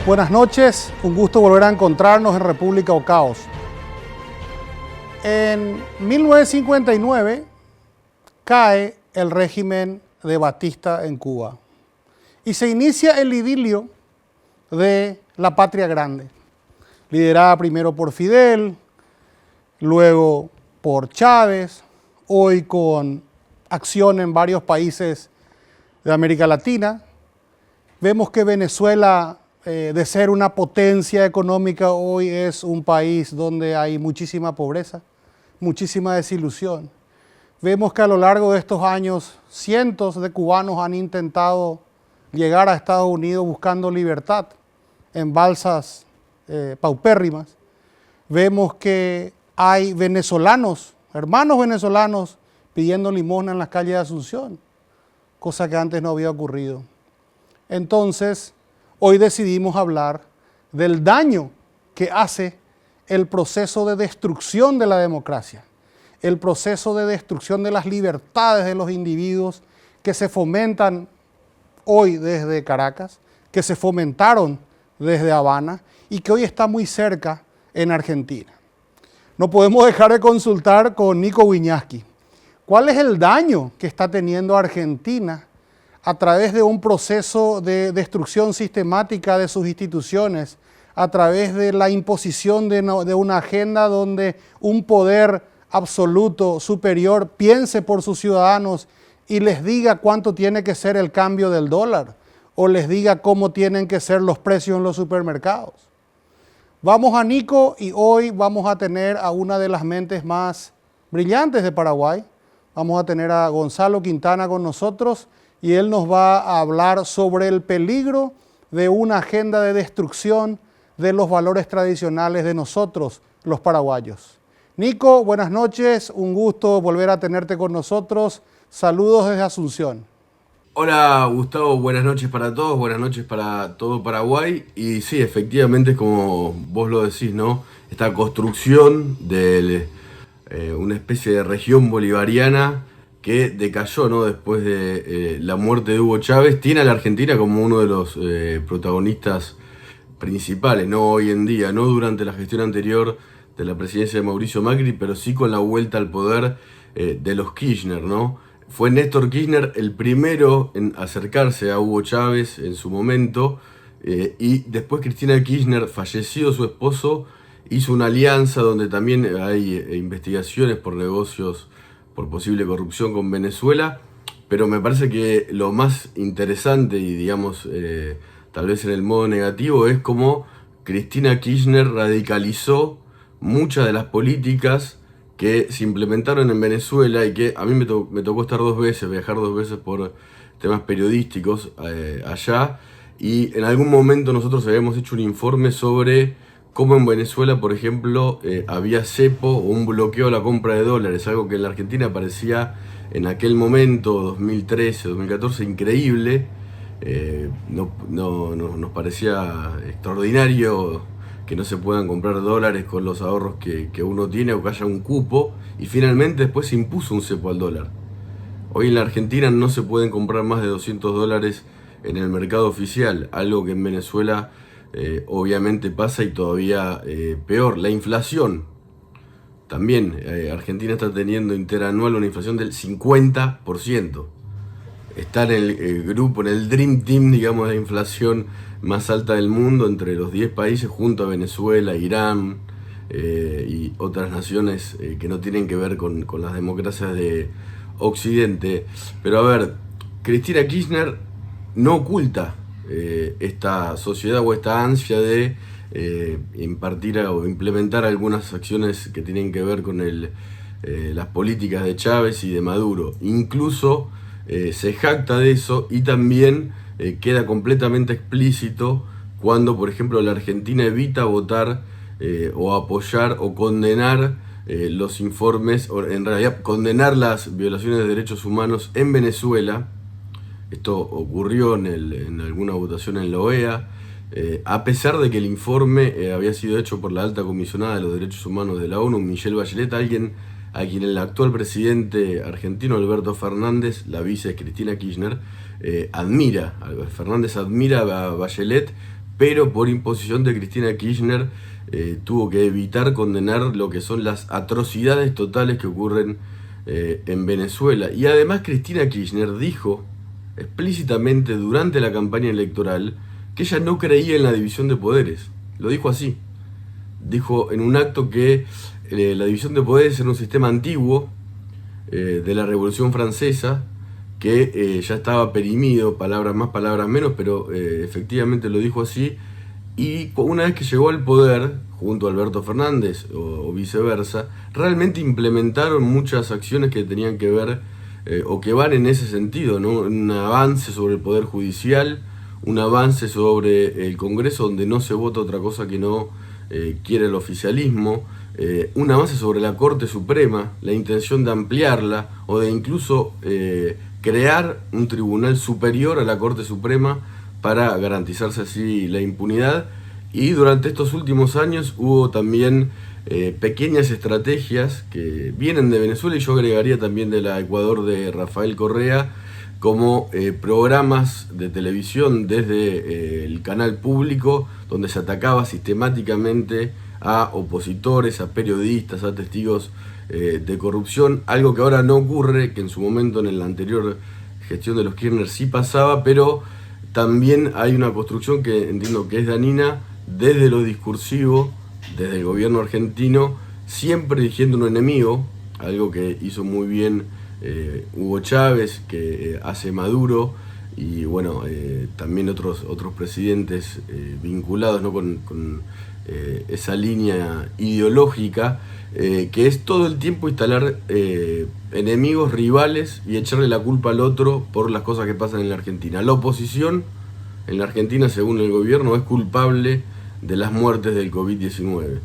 Buenas noches, un gusto volver a encontrarnos en República o Caos. En 1959 cae el régimen de Batista en Cuba y se inicia el idilio de la Patria Grande, liderada primero por Fidel, luego por Chávez, hoy con acción en varios países de América Latina. Vemos que Venezuela, de ser una potencia económica, hoy es un país donde hay muchísima pobreza, muchísima desilusión. Vemos que a lo largo de estos años cientos de cubanos han intentado llegar a Estados Unidos buscando libertad en balsas paupérrimas. Vemos que hay venezolanos, hermanos venezolanos, pidiendo limosna en las calles de Asunción, cosa que antes no había ocurrido. Entonces, hoy decidimos hablar del daño que hace el proceso de destrucción de la democracia, el proceso de destrucción de las libertades de los individuos que se fomentan hoy desde Caracas, que se fomentaron desde Habana y que hoy está muy cerca en Argentina. No podemos dejar de consultar con Nico Wiñaski. ¿Cuál es el daño que está teniendo Argentina a través de un proceso de destrucción sistemática de sus instituciones, a través de la imposición de una agenda donde un poder absoluto superior piense por sus ciudadanos y les diga cuánto tiene que ser el cambio del dólar o les diga cómo tienen que ser los precios en los supermercados? Vamos a Nico y hoy vamos a tener a una de las mentes más brillantes de Paraguay. Vamos a tener a Gonzalo Quintana con nosotros y él nos va a hablar sobre el peligro de una agenda de destrucción de los valores tradicionales de nosotros, los paraguayos. Nico, buenas noches, un gusto volver a tenerte con nosotros. Saludos desde Asunción. Hola Gustavo, buenas noches para todos, buenas noches para todo Paraguay. Y sí, efectivamente es como vos lo decís, ¿no? Esta construcción de una especie de región bolivariana que decayó, ¿no? Después de la muerte de Hugo Chávez, tiene a la Argentina como uno de los protagonistas principales, no hoy en día, no durante la gestión anterior de la presidencia de Mauricio Macri, pero sí con la vuelta al poder de los Kirchner, ¿no? Fue Néstor Kirchner el primero en acercarse a Hugo Chávez en su momento, y después Cristina Kirchner, fallecido su esposo, hizo una alianza donde también hay investigaciones por negocios, por posible corrupción con Venezuela, pero me parece que lo más interesante y digamos tal vez en el modo negativo es cómo Cristina Kirchner radicalizó muchas de las políticas que se implementaron en Venezuela y que a mí me tocó estar viajar dos veces por temas periodísticos allá, y en algún momento nosotros habíamos hecho un informe sobre cómo en Venezuela, por ejemplo, había cepo o un bloqueo a la compra de dólares, algo que en la Argentina parecía en aquel momento, 2013, 2014, increíble. Nos parecía extraordinario que no se puedan comprar dólares con los ahorros que uno tiene o que haya un cupo, y finalmente después se impuso un cepo al dólar. Hoy en la Argentina no se pueden comprar más de 200 dólares en el mercado oficial, algo que en Venezuela obviamente pasa, y todavía peor. La inflación también, Argentina está teniendo interanual una inflación del 50%. Está en el grupo, en el Dream Team, digamos, de inflación más alta del mundo, entre los 10 países, junto a Venezuela, Irán y otras naciones que no tienen que ver con las democracias de Occidente. Pero a ver, Cristina Kirchner no oculta esta sociedad o esta ansia de impartir o implementar algunas acciones que tienen que ver con las políticas de Chávez y de Maduro. Incluso se jacta de eso, y también queda completamente explícito cuando, por ejemplo, la Argentina evita votar o apoyar o condenar los informes, o en realidad condenar las violaciones de derechos humanos en Venezuela. Esto ocurrió en alguna votación en la OEA, a pesar de que el informe había sido hecho por la alta comisionada de los derechos humanos de la ONU, Michelle Bachelet, alguien a quien el actual presidente argentino, Alberto Fernández, la vice Cristina Kirchner, admira. Fernández admira a Bachelet pero por imposición de Cristina Kirchner tuvo que evitar condenar lo que son las atrocidades totales que ocurren en Venezuela. Y además Cristina Kirchner dijo explícitamente durante la campaña electoral que ella no creía en la división de poderes. Lo dijo así. Dijo en un acto que la división de poderes era un sistema antiguo de la Revolución Francesa, que ya estaba perimido, palabras más, palabras menos, pero efectivamente lo dijo así. Y una vez que llegó al poder, junto a Alberto Fernández o viceversa, realmente implementaron muchas acciones que tenían que ver o que van en ese sentido, ¿no? Un avance sobre el Poder Judicial, un avance sobre el Congreso, donde no se vota otra cosa que no quiere el oficialismo, un avance sobre la Corte Suprema, la intención de ampliarla o de incluso crear un tribunal superior a la Corte Suprema para garantizarse así la impunidad. Y durante estos últimos años hubo también pequeñas estrategias que vienen de Venezuela, y yo agregaría también de la Ecuador de Rafael Correa, como programas de televisión desde el canal público, donde se atacaba sistemáticamente a opositores, a periodistas, a testigos de corrupción, algo que ahora no ocurre, que en su momento en la anterior gestión de los Kirchner sí pasaba, pero también hay una construcción que entiendo que es dañina desde lo discursivo, desde el gobierno argentino, siempre eligiendo un enemigo, algo que hizo muy bien Hugo Chávez, que hace Maduro, y bueno, también otros presidentes vinculados, ¿no? con esa línea ideológica, que es todo el tiempo instalar enemigos, rivales, y echarle la culpa al otro por las cosas que pasan en la Argentina. La oposición en la Argentina, según el gobierno, es culpable de las muertes del COVID-19.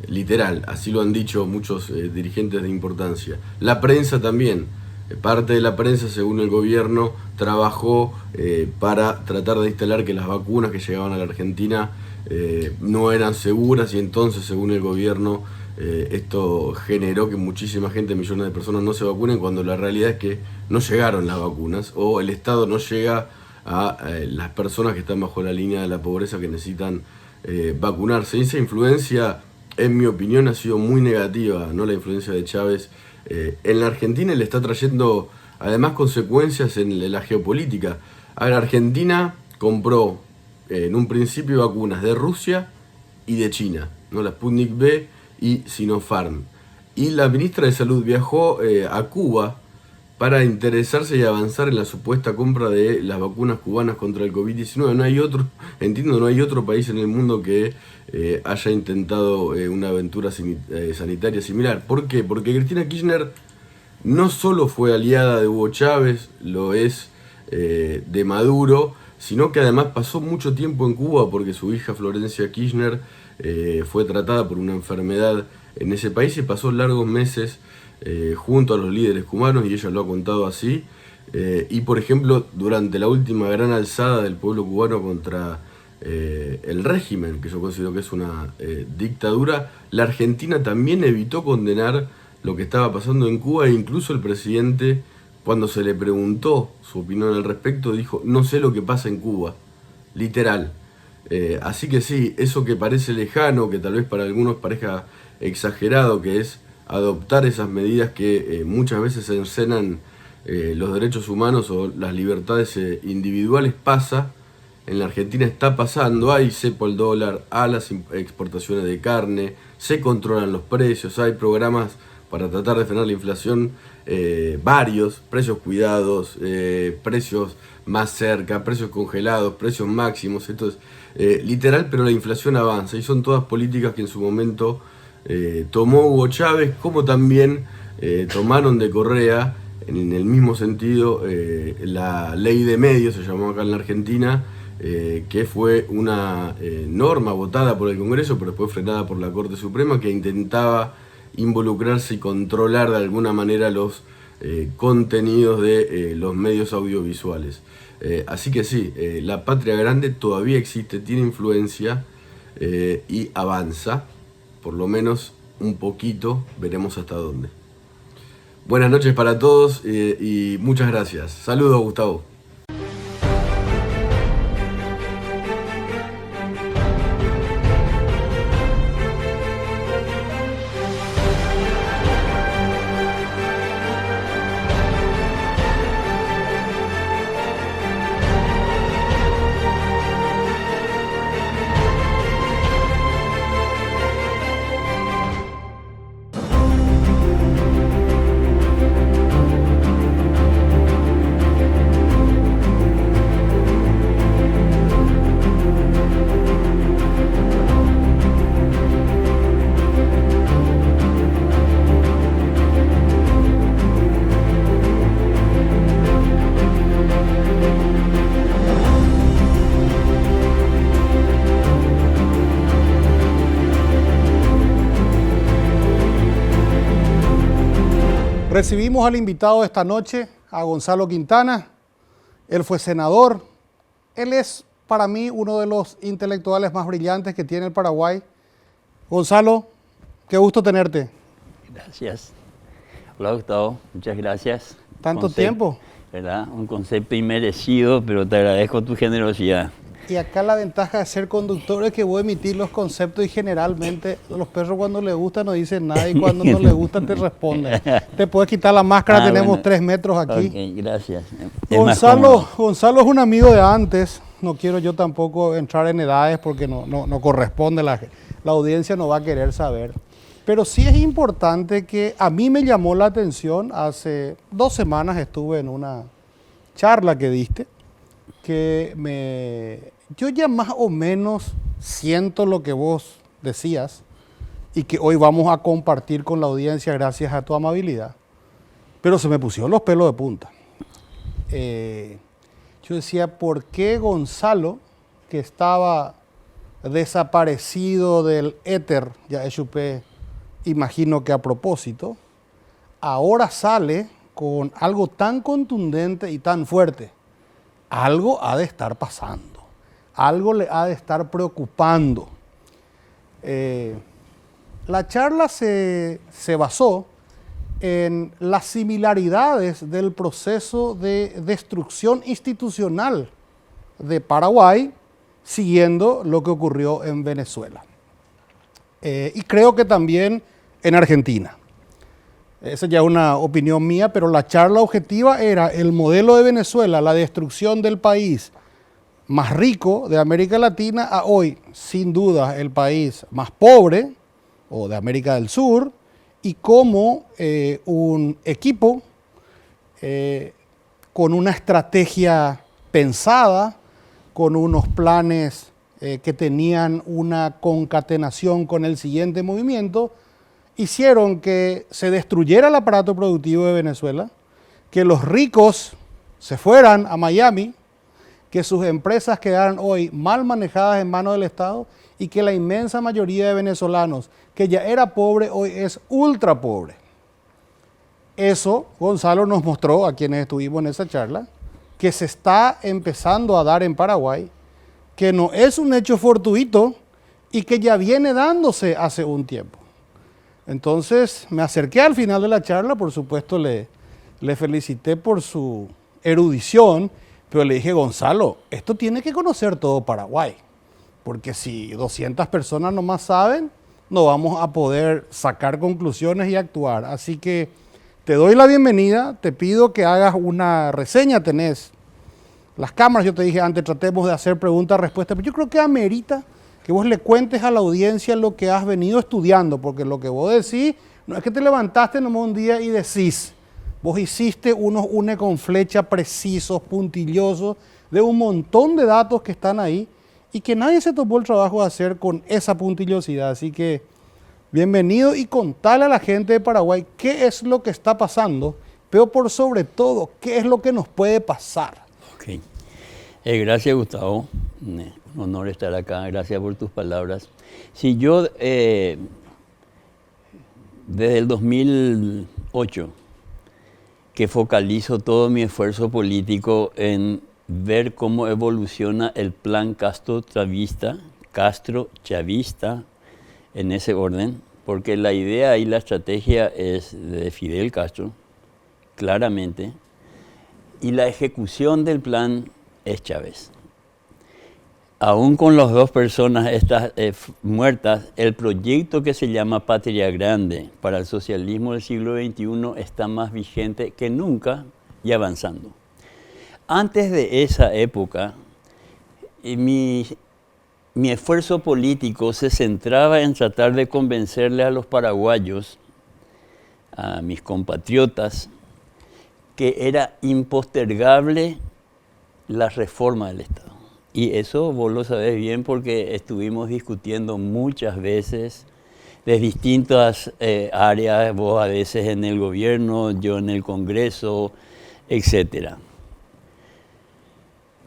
Literal, así lo han dicho muchos dirigentes de importancia. La prensa también, parte de la prensa, según el gobierno, trabajó para tratar de instalar que las vacunas que llegaban a la Argentina no eran seguras, y entonces, según el gobierno, esto generó que muchísima gente, millones de personas, no se vacunen, cuando la realidad es que no llegaron las vacunas, o el Estado no llega a las personas que están bajo la línea de la pobreza, que necesitan vacunarse. Esa influencia, en mi opinión, ha sido muy negativa, ¿no? La influencia de Chávez en la Argentina, le está trayendo además consecuencias en la geopolítica. A ver, Argentina compró en un principio vacunas de Rusia y de China, ¿no? La Sputnik V y Sinopharm. Y la ministra de Salud viajó a Cuba para interesarse y avanzar en la supuesta compra de las vacunas cubanas contra el COVID-19. No hay otro, entiendo, no hay otro país en el mundo que haya intentado una aventura sanitaria similar. ¿Por qué? Porque Cristina Kirchner no solo fue aliada de Hugo Chávez, lo es de Maduro, sino que además pasó mucho tiempo en Cuba, porque su hija Florencia Kirchner fue tratada por una enfermedad en ese país y pasó largos meses junto a los líderes cubanos, y ella lo ha contado así. Y por ejemplo, durante la última gran alzada del pueblo cubano contra el régimen, que yo considero que es una dictadura, la Argentina también evitó condenar lo que estaba pasando en Cuba, e incluso el presidente, cuando se le preguntó su opinión al respecto, dijo: no sé lo que pasa en Cuba, literal. Así que sí, eso que parece lejano, que tal vez para algunos parezca exagerado, que es adoptar esas medidas que muchas veces encenan los derechos humanos o las libertades individuales, pasa. En la Argentina está pasando, hay cepo al dólar, a las exportaciones de carne, se controlan los precios, hay programas para tratar de frenar la inflación, varios, precios cuidados, precios más cerca, precios congelados, precios máximos. Esto es literal, pero la inflación avanza, y son todas políticas que en su momento tomó Hugo Chávez, como también tomaron de Correa, en el mismo sentido, la ley de medios, se llamó acá en la Argentina, que fue una norma votada por el Congreso, pero después frenada por la Corte Suprema, que intentaba involucrarse y controlar de alguna manera los contenidos de los medios audiovisuales. Así que sí, la patria grande todavía existe, tiene influencia y avanza, por lo menos un poquito, veremos hasta dónde. Buenas noches para todos y muchas gracias. Saludos, Gustavo. Recibimos al invitado de esta noche, a Gonzalo Quintana. Él fue senador. Él es, para mí, uno de los intelectuales más brillantes que tiene el Paraguay. Gonzalo, qué gusto tenerte. Gracias. Hola, Gustavo. Muchas gracias. Tanto tiempo. ¿Verdad? Un concepto inmerecido, pero te agradezco tu generosidad. Y acá la ventaja de ser conductor es que voy a emitir los conceptos y generalmente los perros cuando les gusta no dicen nada y cuando no les gusta te responden. Te puedes quitar la máscara, tenemos bueno. 3 metros aquí. Ok, gracias. Gonzalo es un amigo de antes, no quiero yo tampoco entrar en edades porque no corresponde, la audiencia no va a querer saber. Pero sí es importante que a mí me llamó la atención, hace 2 semanas estuve en una charla que diste, yo ya más o menos siento lo que vos decías y que hoy vamos a compartir con la audiencia gracias a tu amabilidad, pero se me pusieron los pelos de punta. Yo decía, ¿por qué Gonzalo, que estaba desaparecido del éter, ya chupé, imagino que a propósito, ahora sale con algo tan contundente y tan fuerte? Algo ha de estar pasando, algo le ha de estar preocupando. La charla se basó en las similaridades del proceso de destrucción institucional de Paraguay, siguiendo lo que ocurrió en Venezuela. Y creo que también en Argentina. Esa ya es una opinión mía, pero la charla objetiva era el modelo de Venezuela, la destrucción del país más rico de América Latina a hoy, sin duda, el país más pobre, o de América del Sur, y cómo un equipo con una estrategia pensada, con unos planes que tenían una concatenación con el siguiente movimiento, hicieron que se destruyera el aparato productivo de Venezuela, que los ricos se fueran a Miami, que sus empresas quedaran hoy mal manejadas en manos del Estado y que la inmensa mayoría de venezolanos, que ya era pobre, hoy es ultra pobre. Eso Gonzalo nos mostró a quienes estuvimos en esa charla, que se está empezando a dar en Paraguay, que no es un hecho fortuito y que ya viene dándose hace un tiempo. Entonces me acerqué al final de la charla, por supuesto le felicité por su erudición, pero le dije, Gonzalo, esto tiene que conocer todo Paraguay, porque si 200 personas nomás saben, no vamos a poder sacar conclusiones y actuar. Así que te doy la bienvenida, te pido que hagas una reseña, tenés las cámaras, yo te dije antes, tratemos de hacer preguntas-respuestas, pero yo creo que amerita que vos le cuentes a la audiencia lo que has venido estudiando, porque lo que vos decís, no es que te levantaste nomás un día y decís, vos hiciste unos une con flecha precisos, puntillosos, de un montón de datos que están ahí, y que nadie se tomó el trabajo de hacer con esa puntillosidad. Así que, bienvenido y contale a la gente de Paraguay qué es lo que está pasando, pero por sobre todo, qué es lo que nos puede pasar. Ok. Gracias, Gustavo. Un honor estar acá. Gracias por tus palabras. Si yo, desde el 2008, que focalizo todo mi esfuerzo político en ver cómo evoluciona el plan Castro-Chavista, en ese orden, porque la idea y la estrategia es de Fidel Castro, claramente, y la ejecución del plan es Chávez. Aún con las 2 personas estas muertas, el proyecto que se llama Patria Grande para el socialismo del siglo XXI está más vigente que nunca y avanzando. Antes de esa época, mi esfuerzo político se centraba en tratar de convencerle a los paraguayos, a mis compatriotas, que era impostergable la reforma del Estado. Y eso vos lo sabés bien porque estuvimos discutiendo muchas veces de distintas áreas, vos a veces en el gobierno, yo en el Congreso, etc.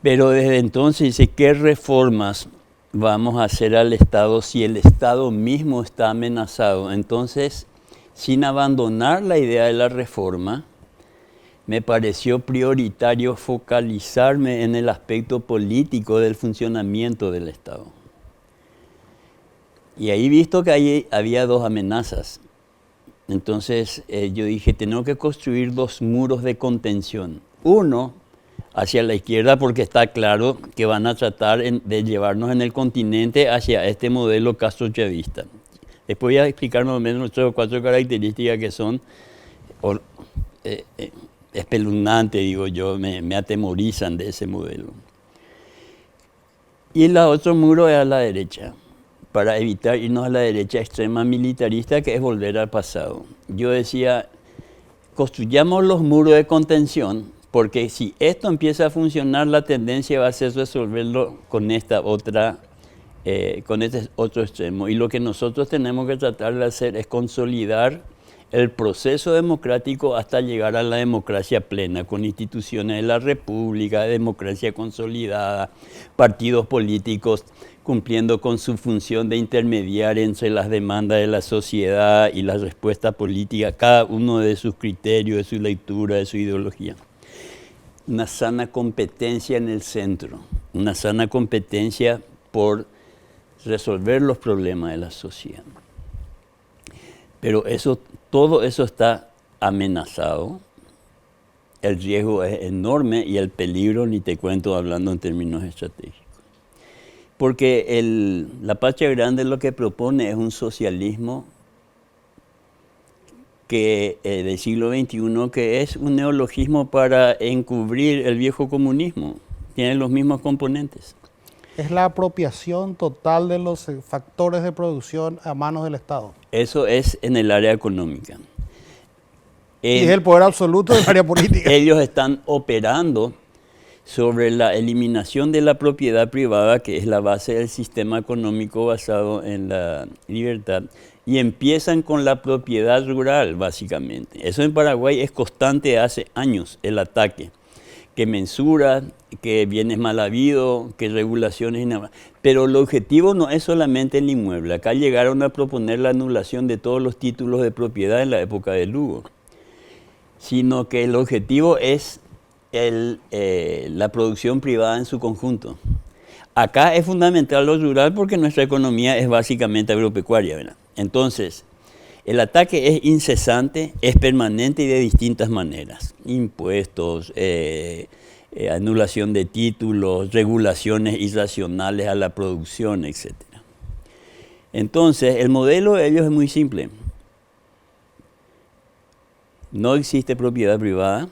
Pero desde entonces dice, ¿qué reformas vamos a hacer al Estado si el Estado mismo está amenazado? Entonces sin abandonar la idea de la reforma, me pareció prioritario focalizarme en el aspecto político del funcionamiento del Estado. Y ahí visto que ahí había dos amenazas. Entonces yo dije, tengo que construir dos muros de contención. Uno hacia la izquierda, porque está claro que van a tratar de llevarnos en el continente hacia este modelo castrochavista. Después voy a explicar más o menos 3 o 4 características que son espeluznantes, digo yo, me atemorizan de ese modelo. Y el otro muro es a la derecha, para evitar irnos a la derecha extrema militarista, que es volver al pasado. Yo decía, construyamos los muros de contención, porque si esto empieza a funcionar, la tendencia va a ser resolverlo con esta otra, con este otro extremo. Y lo que nosotros tenemos que tratar de hacer es consolidar el proceso democrático hasta llegar a la democracia plena, con instituciones de la República, democracia consolidada, partidos políticos cumpliendo con su función de intermediar entre las demandas de la sociedad y la respuesta política, cada uno de sus criterios, de su lectura, de su ideología. Una sana competencia en el centro, una sana competencia por resolver los problemas de la sociedad. Pero todo eso está amenazado, el riesgo es enorme y el peligro, ni te cuento hablando en términos estratégicos. Porque la Patria Grande lo que propone es un socialismo del siglo XXI, que es un neologismo para encubrir el viejo comunismo, tiene los mismos componentes. Es la apropiación total de los factores de producción a manos del Estado. Eso es en el área económica. Y es el poder absoluto del área política. Ellos están operando sobre la eliminación de la propiedad privada, que es la base del sistema económico basado en la libertad, y empiezan con la propiedad rural, básicamente. Eso en Paraguay es constante hace años, el ataque, que mensura, que bienes mal habidos, que regulaciones y nada. Pero el objetivo no es solamente el inmueble. Acá llegaron a proponer la anulación de todos los títulos de propiedad en la época de Lugo, sino que el objetivo es la producción privada en su conjunto. Acá es fundamental lo rural porque nuestra economía es básicamente agropecuaria, ¿verdad? Entonces, el ataque es incesante, es permanente y de distintas maneras. Impuestos, anulación de títulos, regulaciones irracionales a la producción, etc. Entonces, el modelo de ellos es muy simple. No existe propiedad privada.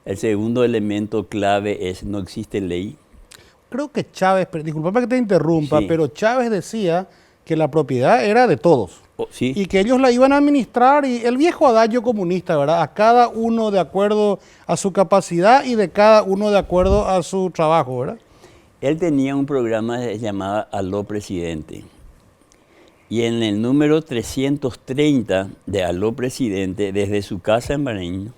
El segundo elemento clave es no existe ley. Creo que Chávez, disculpa que te interrumpa, Sí. pero Chávez decía que la propiedad era de todos. Sí. Y que ellos la iban a administrar, y el viejo adagio comunista, ¿verdad? A cada uno de acuerdo a su capacidad y de cada uno de acuerdo a su trabajo, ¿verdad? Él tenía un programa llamado Aló Presidente. Y en el número 330 de Aló Presidente, desde su casa en Bareño,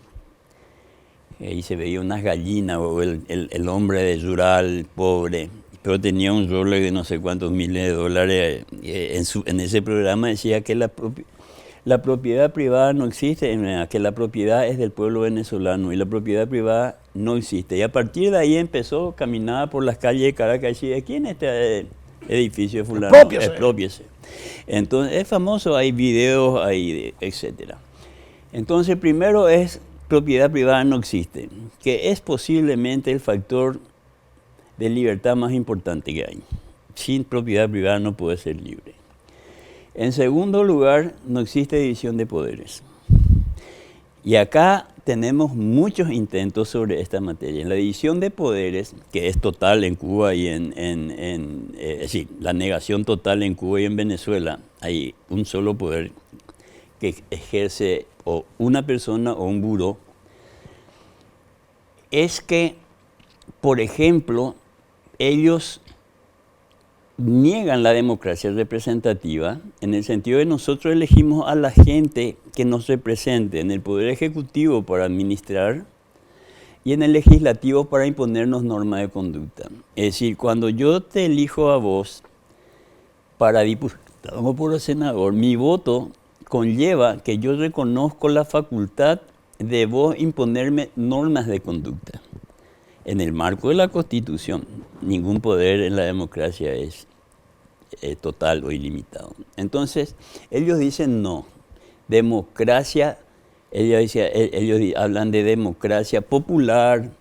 ahí se veía unas gallinas o el hombre de rural pobre, pero tenía un Rolex de no sé cuántos miles de dólares. En ese programa decía que la propiedad privada no existe, que la propiedad es del pueblo venezolano y la propiedad privada no existe. Y a partir de ahí empezó, caminaba por las calles de Caracas y decía, ¿quién es este edificio fulano? Expropiese. Entonces es famoso, hay videos, etc. Entonces primero es propiedad privada no existe, que es posiblemente el factor de libertad más importante que hay. Sin propiedad privada no puede ser libre. En segundo lugar, no existe división de poderes. Y acá tenemos muchos intentos sobre esta materia. La división de poderes, que es total en Cuba y la negación total en Cuba y en Venezuela, hay un solo poder que ejerce o una persona o un buró, es que, por ejemplo, ellos niegan la democracia representativa en el sentido de nosotros elegimos a la gente que nos represente en el Poder Ejecutivo para administrar y en el Legislativo para imponernos normas de conducta. Es decir, cuando yo te elijo a vos para diputado o por senador, mi voto conlleva que yo reconozco la facultad de vos imponerme normas de conducta. En el marco de la Constitución, ningún poder en la democracia es total o ilimitado. Entonces, ellos dicen no. Democracia, ellos hablan de democracia popular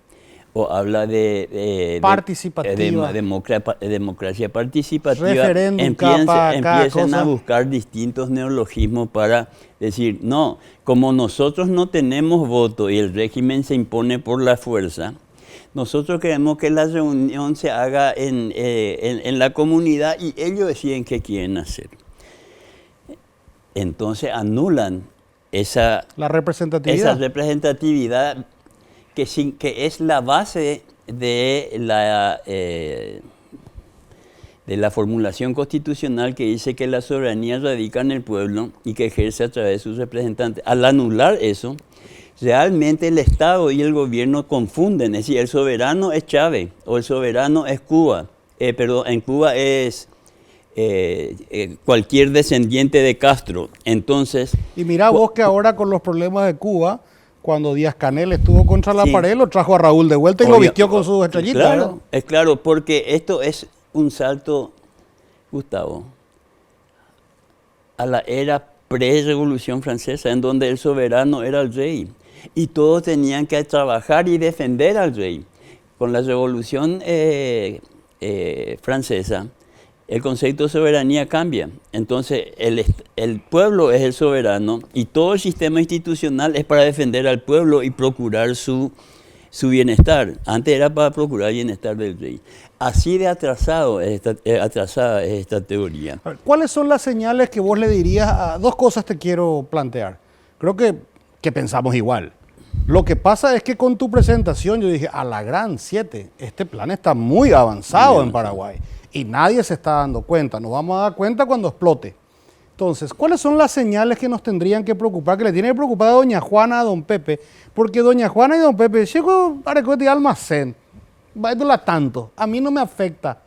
o habla de participativa, democracia participativa. Referéndum, Empiezan a buscar distintos neologismos para decir, no, como nosotros no tenemos voto y el régimen se impone por la fuerza, nosotros queremos que la reunión se haga en la comunidad y ellos deciden qué quieren hacer. Entonces anulan esa representatividad que es la base de la formulación constitucional que dice que la soberanía radica en el pueblo y que ejerce a través de sus representantes. Al anular eso, realmente el Estado y el gobierno confunden, es decir, el soberano es Chávez o el soberano es Cuba. En Cuba es cualquier descendiente de Castro. Entonces, y mira vos que ahora con los problemas de Cuba, cuando Díaz-Canel estuvo contra la pared, lo trajo a Raúl de vuelta y lo vistió con sus estrellitas. Claro, ¿no? es claro, porque esto es un salto, Gustavo, a la era pre-revolución francesa, en donde el soberano era el rey y todos tenían que trabajar y defender al rey. Con la revolución francesa, el concepto de soberanía cambia. Entonces, el pueblo es el soberano y todo el sistema institucional es para defender al pueblo y procurar su bienestar. Antes era para procurar el bienestar del rey. Así de atrasada es esta teoría. A ver, ¿cuáles son las señales que vos le dirías? Dos cosas te quiero plantear. Creo que pensamos igual. Lo que pasa es que con tu presentación yo dije, a la gran 7, este plan está muy avanzado en Paraguay y nadie se está dando cuenta. Nos vamos a dar cuenta cuando explote. Entonces, ¿cuáles son las señales que nos tendrían que preocupar, que le tiene que preocupar a doña Juana, a don Pepe? Porque doña Juana y don Pepe, llegó a de almacén, va a tanto, a mí no me afecta.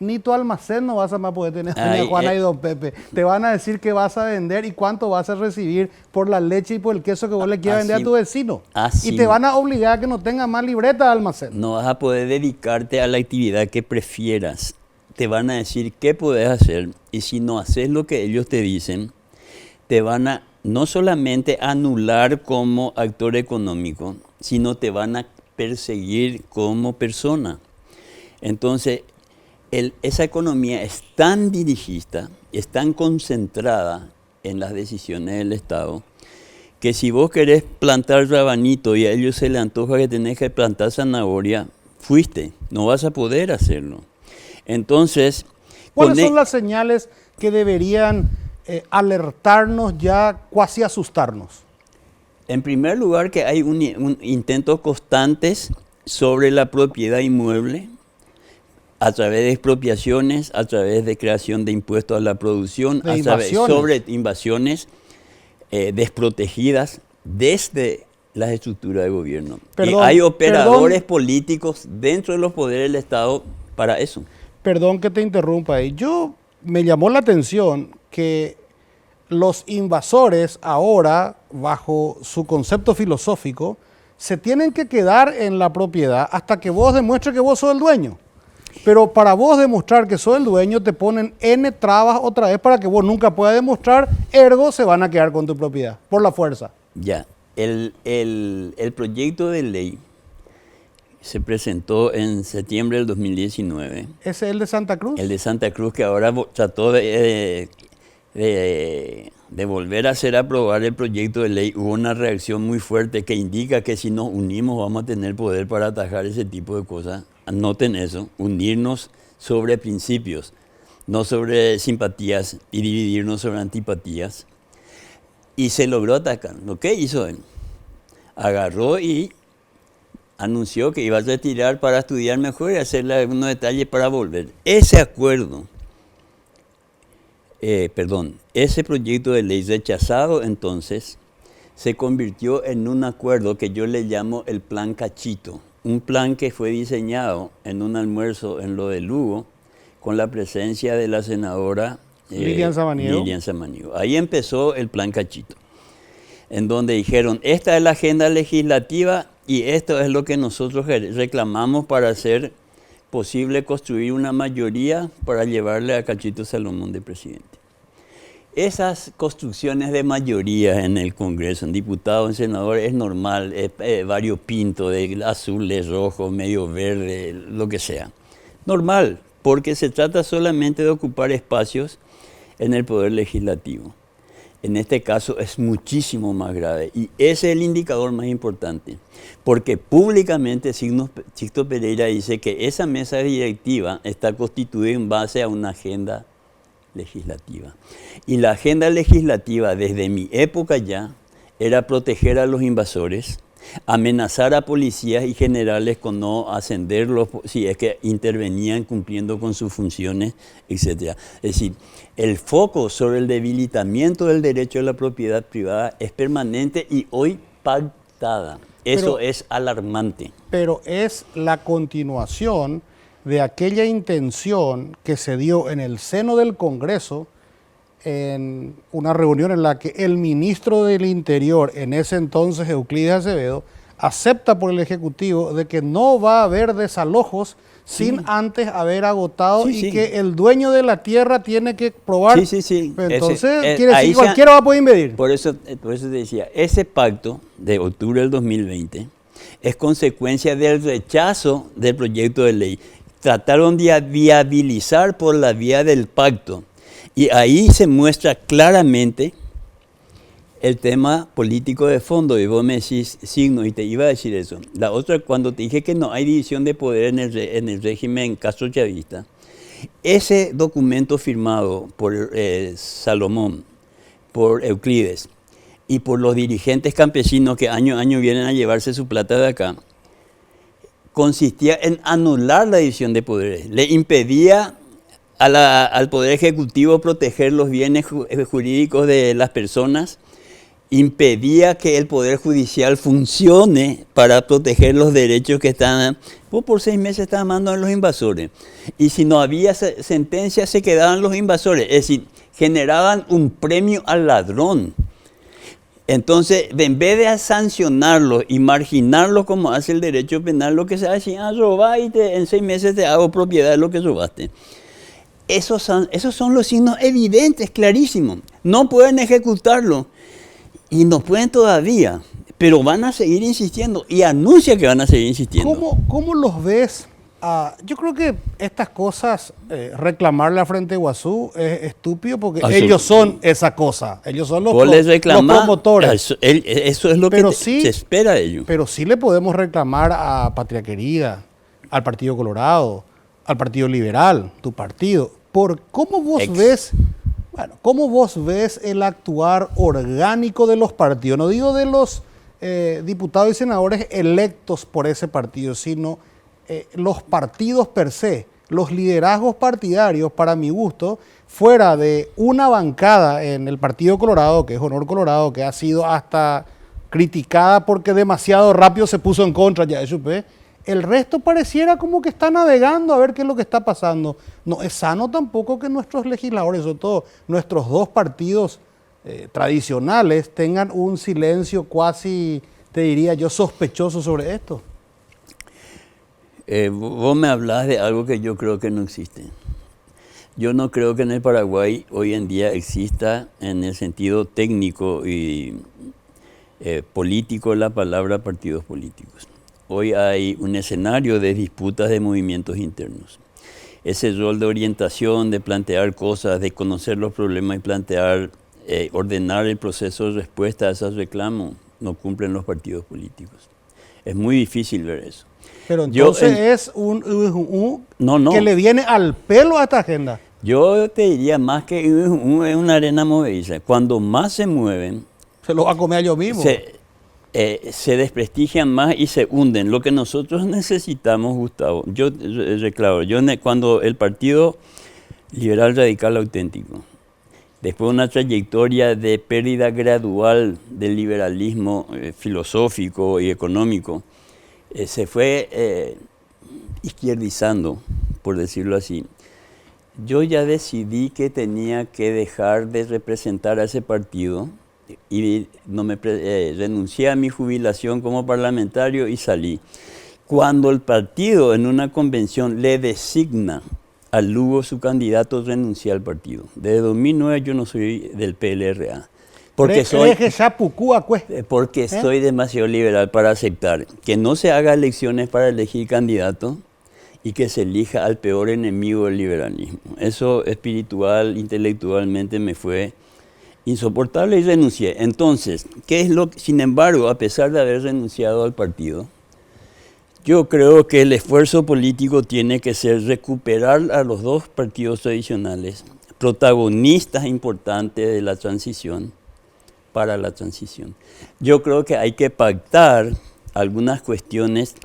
Ni tu almacén no vas a más poder tener doña Juana y don Pepe. Te van a decir qué vas a vender y cuánto vas a recibir por la leche y por el queso que vos le quieras vender a tu vecino. Y te van a obligar a que no tengas más libreta de almacén. No vas a poder dedicarte a la actividad que prefieras. Te van a decir qué podés hacer y si no haces lo que ellos te dicen, te van a no solamente anular como actor económico, sino te van a perseguir como persona. Entonces, esa economía es tan dirigista, es tan concentrada en las decisiones del Estado, que si vos querés plantar rabanito y a ellos se les antoja que tenés que plantar zanahoria, fuiste, no vas a poder hacerlo. Entonces, ¿cuáles son las señales que deberían alertarnos, ya casi asustarnos? En primer lugar, que hay un intentos constantes sobre la propiedad inmueble, a través de expropiaciones, a través de creación de impuestos a la producción, sobre invasiones desprotegidas desde las estructuras de gobierno. Y hay operadores políticos dentro de los poderes del Estado para eso. Perdón que te interrumpa ahí. Me llamó la atención que los invasores ahora, bajo su concepto filosófico, se tienen que quedar en la propiedad hasta que vos demuestres que vos sos el dueño. Pero para vos demostrar que sos el dueño te ponen N trabas otra vez para que vos nunca puedas demostrar, ergo se van a quedar con tu propiedad, por la fuerza. Ya, el proyecto de ley se presentó en septiembre del 2019. ¿Ese es el de Santa Cruz? El de Santa Cruz, que ahora trató de volver a hacer aprobar el proyecto de ley. Hubo una reacción muy fuerte que indica que si nos unimos vamos a tener poder para atajar ese tipo de cosas. Anoten eso, unirnos sobre principios, no sobre simpatías y dividirnos sobre antipatías. Y se logró atacar. ¿Lo que hizo él? Agarró y anunció que iba a retirar para estudiar mejor y hacerle algunos detalles para volver. Ese acuerdo, ese proyecto de ley rechazado entonces, se convirtió en un acuerdo que yo le llamo el Plan Cachito. Un plan que fue diseñado en un almuerzo en lo de Lugo, con la presencia de la senadora Lilian Samaniego. Lilian Samaniego. Ahí empezó el plan Cachito, en donde dijeron, esta es la agenda legislativa y esto es lo que nosotros reclamamos para hacer posible construir una mayoría para llevarle a Cachito Salomón de presidente. Esas construcciones de mayoría en el Congreso, en diputados, en senadores, es normal, variopinto, de azules, rojos, medio verde, lo que sea. Normal, porque se trata solamente de ocupar espacios en el poder legislativo. En este caso es muchísimo más grave y ese es el indicador más importante, porque públicamente Sixto Pereira dice que esa mesa directiva está constituida en base a una agenda legislativa. Y la agenda legislativa desde mi época ya era proteger a los invasores, amenazar a policías y generales con no ascenderlos si es que intervenían cumpliendo con sus funciones, etc. Es decir, el foco sobre el debilitamiento del derecho a la propiedad privada es permanente y hoy pactada. Eso es alarmante. Pero es la continuación de aquella intención que se dio en el seno del Congreso en una reunión en la que el ministro del Interior, en ese entonces Euclides Acevedo, acepta por el Ejecutivo de que no va a haber desalojos sin antes haber agotado que el dueño de la tierra tiene que probar. Entonces, quiere decir que cualquiera va a poder invadir. Por eso te decía, ese pacto de octubre del 2020 es consecuencia del rechazo del proyecto de ley. Trataron de viabilizar por la vía del pacto. Y ahí se muestra claramente el tema político de fondo. Y vos me decís, Signo, y te iba a decir eso. La otra, cuando te dije que no hay división de poder en el régimen castrochavista, ese documento firmado por Salomón, por Euclides y por los dirigentes campesinos que año a año vienen a llevarse su plata de acá, consistía en anular la división de poderes. Le impedía al Poder Ejecutivo proteger los bienes jurídicos de las personas, impedía que el Poder Judicial funcione para proteger los derechos que están. Vos por 6 meses estabas mandando a los invasores. Y si no había sentencia, se quedaban los invasores. Es decir, generaban un premio al ladrón. Entonces, en vez de sancionarlos y marginarlos como hace el derecho penal, lo que se hace es robar y en 6 meses te hago propiedad de lo que robaste. Esos son los signos evidentes, clarísimos. No pueden ejecutarlo y no pueden todavía, pero van a seguir insistiendo y anuncia que van a seguir insistiendo. ¿Cómo los ves? Yo creo que estas cosas, reclamarle a Frente Guazú es estúpido porque ellos son esa cosa. Ellos son los promotores. Eso es lo que se espera de ellos. Pero sí le podemos reclamar a Patria Querida, al Partido Colorado, al Partido Liberal, tu partido. ¿Cómo vos ves el actuar orgánico de los partidos? No digo de los diputados y senadores electos por ese partido, sino los partidos per se, los liderazgos partidarios, para mi gusto, fuera de una bancada en el Partido Colorado, que es Honor Colorado, que ha sido hasta criticada porque demasiado rápido se puso en contra, ya supe. El resto pareciera como que está navegando a ver qué es lo que está pasando. No es sano tampoco que nuestros legisladores, sobre todo nuestros dos partidos tradicionales, tengan un silencio cuasi, te diría yo, sospechoso sobre esto. Vos me hablás de algo que yo creo que no existe. Yo no creo que en el Paraguay hoy en día exista en el sentido técnico y político la palabra partidos políticos. Hoy hay un escenario de disputas de movimientos internos. Ese rol de orientación, de plantear cosas, de conocer los problemas y plantear, ordenar el proceso de respuesta a esos reclamos, no cumplen los partidos políticos. Es muy difícil ver eso. Pero entonces es que le viene al pelo a esta agenda. Yo te diría más que es una arena movediza. Cuando más se mueven... Se lo va a comer yo mismo. Se desprestigian más y se hunden. Lo que nosotros necesitamos, Gustavo, cuando el Partido Liberal Radical Auténtico, después de una trayectoria de pérdida gradual del liberalismo filosófico y económico, se fue izquierdizando, por decirlo así, Yo ya decidí que tenía que dejar de representar a ese partido y renuncié a mi jubilación como parlamentario y salí. Cuando el partido en una convención le designa a Lugo su candidato, renuncié al partido. Desde 2009 yo no soy del PLRA. Porque soy demasiado liberal para aceptar que no se haga elecciones para elegir candidato y que se elija al peor enemigo del liberalismo. Eso espiritual, intelectualmente me fue insoportable y renuncié. Entonces, sin embargo, a pesar de haber renunciado al partido, yo creo que el esfuerzo político tiene que ser recuperar a los dos partidos tradicionales, protagonistas importantes de la transición, para la transición. Yo creo que hay que pactar algunas cuestiones,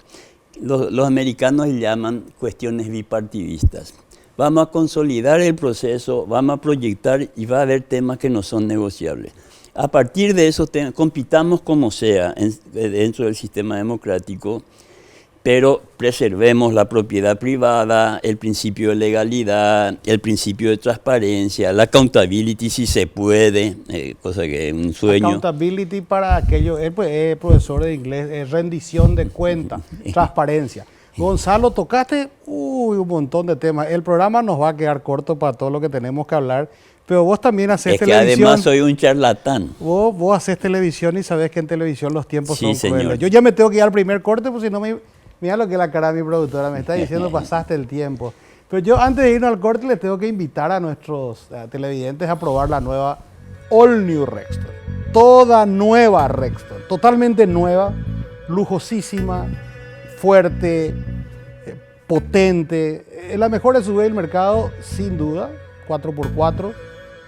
los americanos le llaman cuestiones bipartidistas. Vamos a consolidar el proceso, vamos a proyectar y va a haber temas que no son negociables. A partir de esos temas, compitamos como sea dentro del sistema democrático, pero preservemos la propiedad privada, el principio de legalidad, el principio de transparencia, la accountability si se puede, cosa que es un sueño. Accountability para aquello, él es profesor de inglés, es rendición de cuentas, transparencia. Gonzalo, tocaste un montón de temas. El programa nos va a quedar corto para todo lo que tenemos que hablar, pero vos también haces televisión. Es que además soy un charlatán. Vos haces televisión y sabés que en televisión los tiempos son crueles. Señor. Yo ya me tengo que ir al primer corte, porque si no mira lo que la cara de mi productora me está diciendo, pasaste el tiempo. Pero yo antes de irnos al corte les tengo que invitar a nuestros televidentes a probar la nueva All New Rexton. Toda nueva Rexton, totalmente nueva, lujosísima, fuerte, potente. Es la mejor SUV del mercado, sin duda, 4x4.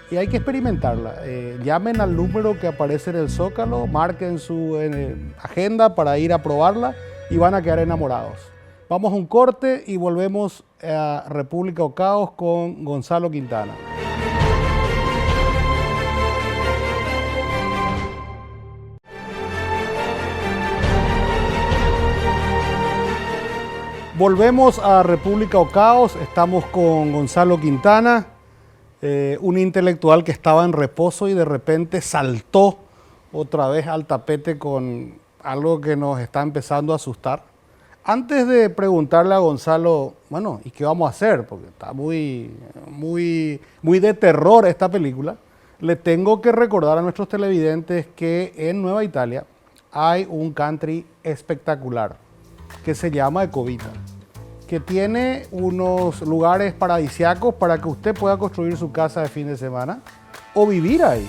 Y hay que experimentarla. Llamen al número que aparece en el Zócalo, marquen su agenda para ir a probarla y van a quedar enamorados. Vamos a un corte y volvemos a República o Caos con Gonzalo Quintana. Volvemos a República o Caos, estamos con Gonzalo Quintana, un intelectual que estaba en reposo y de repente saltó otra vez al tapete con algo que nos está empezando a asustar. Antes de preguntarle a Gonzalo, bueno, ¿y qué vamos a hacer? Porque está muy de terror esta película. Le tengo que recordar a nuestros televidentes que en Nueva Italia hay un country espectacular que se llama Ecovita, que tiene unos lugares paradisíacos para que usted pueda construir su casa de fin de semana o vivir ahí.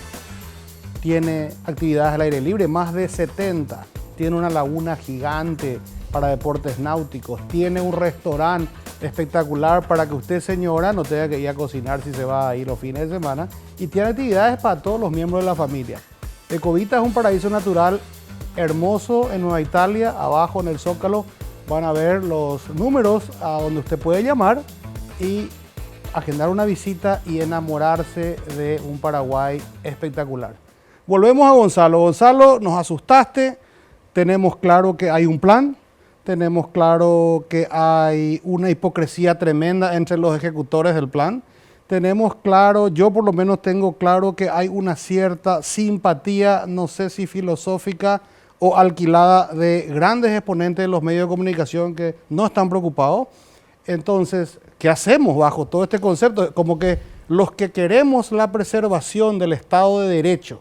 Tiene actividades al aire libre, más de 70. Tiene una laguna gigante para deportes náuticos. Tiene un restaurante espectacular para que usted, señora, no tenga que ir a cocinar si se va a ir los fines de semana. Y tiene actividades para todos los miembros de la familia. Ecovita es un paraíso natural hermoso en Nueva Italia. Abajo en el Zócalo van a ver los números a donde usted puede llamar y agendar una visita y enamorarse de un Paraguay espectacular. Volvemos a Gonzalo. Gonzalo, nos asustaste. Tenemos claro que hay un plan. Tenemos claro que hay una hipocresía tremenda entre los ejecutores del plan. Tenemos claro, yo por lo menos tengo claro que hay una cierta simpatía, no sé si filosófica o alquilada, de grandes exponentes de los medios de comunicación que no están preocupados. Entonces, ¿qué hacemos bajo todo este concepto? Como que los que queremos la preservación del Estado de Derecho,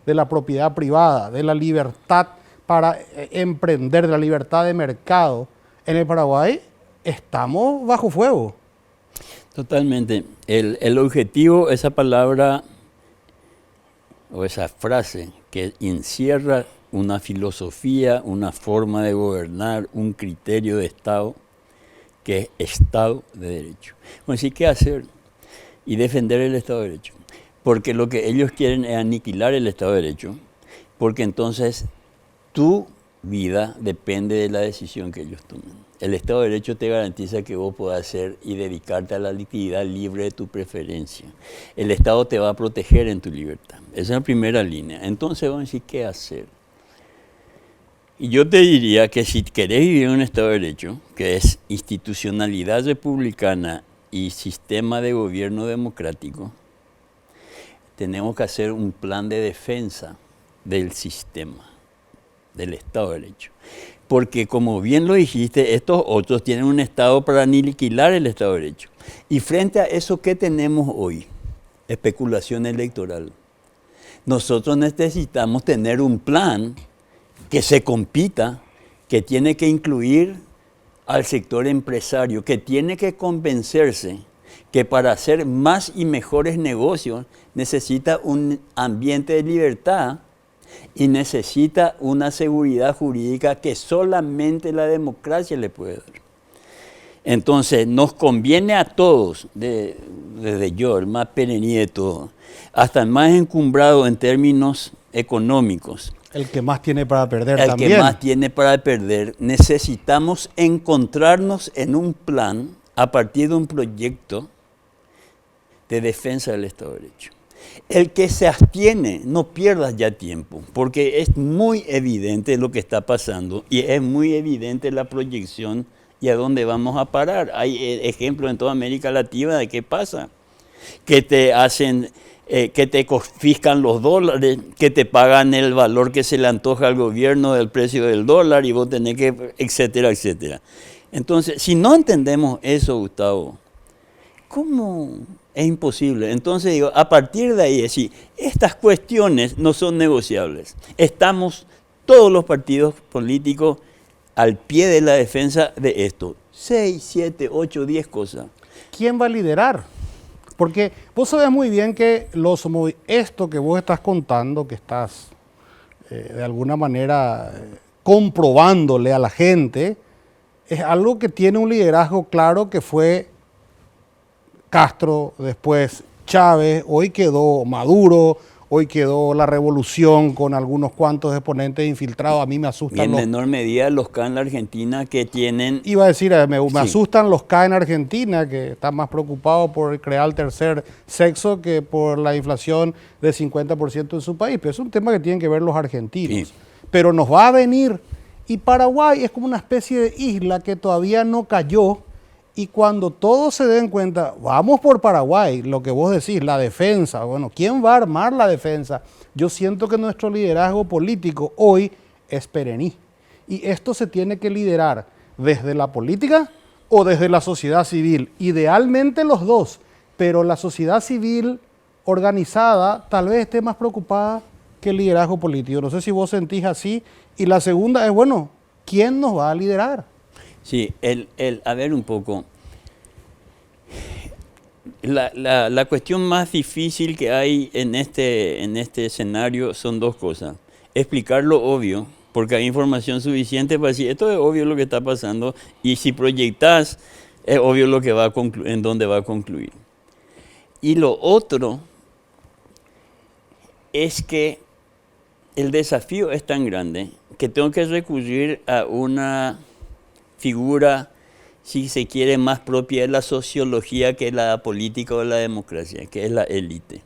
de la propiedad privada, de la libertad para emprender, de la libertad de mercado en el Paraguay, estamos bajo fuego. Totalmente. El objetivo, esa palabra o esa frase que encierra una filosofía, una forma de gobernar, un criterio de Estado, que es Estado de Derecho. Bueno, sí, ¿qué hacer? Y defender el Estado de Derecho. Porque lo que ellos quieren es aniquilar el Estado de Derecho, porque entonces tu vida depende de la decisión que ellos tomen. El Estado de Derecho te garantiza que vos puedas hacer y dedicarte a la liquididad libre de tu preferencia. El Estado te va a proteger en tu libertad. Esa es la primera línea. Entonces vamos a decir, ¿qué hacer? Y yo te diría que si querés vivir en un Estado de Derecho, que es institucionalidad republicana y sistema de gobierno democrático, tenemos que hacer un plan de defensa del sistema, del Estado de Derecho. Porque como bien lo dijiste, estos otros tienen un Estado para aniquilar el Estado de Derecho. Y frente a eso, ¿qué tenemos hoy? Especulación electoral. Nosotros necesitamos tener un plan que se compita, que tiene que incluir al sector empresario, que tiene que convencerse que para hacer más y mejores negocios necesita un ambiente de libertad y necesita una seguridad jurídica que solamente la democracia le puede dar. Entonces, nos conviene a todos, desde yo, el más perení de todo, hasta el más encumbrado en términos económicos. El que más tiene para perder el también. El que más tiene para perder. Necesitamos encontrarnos en un plan a partir de un proyecto de defensa del Estado de Derecho. El que se abstiene, no pierdas ya tiempo, porque es muy evidente lo que está pasando y es muy evidente la proyección y a dónde vamos a parar. Hay ejemplos en toda América Latina de qué pasa, que te hacen, que te confiscan los dólares, que te pagan el valor que se le antoja al gobierno del precio del dólar y vos tenés que, etcétera, etcétera. Entonces, si no entendemos eso, Gustavo, ¿cómo? Es imposible. Entonces digo, a partir de ahí, decir, estas cuestiones no son negociables. Estamos todos los partidos políticos al pie de la defensa de esto. 6, 7, 8, 10 cosas. ¿Quién va a liderar? Porque vos sabés muy bien que esto que vos estás contando, que estás de alguna manera comprobándole a la gente, es algo que tiene un liderazgo claro que fue Castro, después Chávez, hoy quedó Maduro, hoy quedó la revolución con algunos cuantos exponentes infiltrados. A mí me asustan. Y en menor medida los K en la Argentina que tienen... Iba a decir, me asustan los K en Argentina, que están más preocupados por crear el tercer sexo que por la inflación del 50% en su país. Pero es un tema que tienen que ver los argentinos. Sí. Pero nos va a venir. Y Paraguay es como una especie de isla que todavía no cayó. Y cuando todos se den cuenta, vamos por Paraguay, lo que vos decís, la defensa. Bueno, ¿quién va a armar la defensa? Yo siento que nuestro liderazgo político hoy es perení. Y esto se tiene que liderar desde la política o desde la sociedad civil. Idealmente los dos, pero la sociedad civil organizada tal vez esté más preocupada que el liderazgo político. No sé si vos sentís así. Y la segunda es, bueno, ¿quién nos va a liderar? Sí, a ver un poco, la cuestión más difícil que hay en este escenario son dos cosas. Explicar lo obvio, porque hay información suficiente para decir, esto es obvio lo que está pasando, y si proyectás, es obvio lo que va a en dónde va a concluir. Y lo otro es que el desafío es tan grande que tengo que recurrir a una figura, si se quiere, más propia de la sociología que la política o la democracia, que es la élite.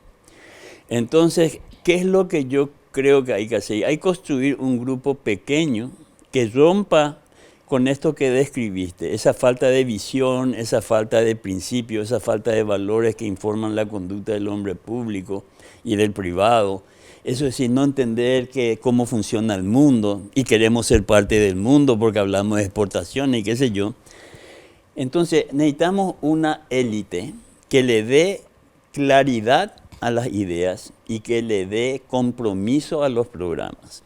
Entonces, ¿qué es lo que yo creo que hay que hacer? Hay que construir un grupo pequeño que rompa con esto que describiste, esa falta de visión, esa falta de principios, esa falta de valores que informan la conducta del hombre público y del privado. Eso es decir, no entender cómo funciona el mundo y queremos ser parte del mundo porque hablamos de exportación y qué sé yo. Entonces necesitamos una élite que le dé claridad a las ideas y que le dé compromiso a los programas.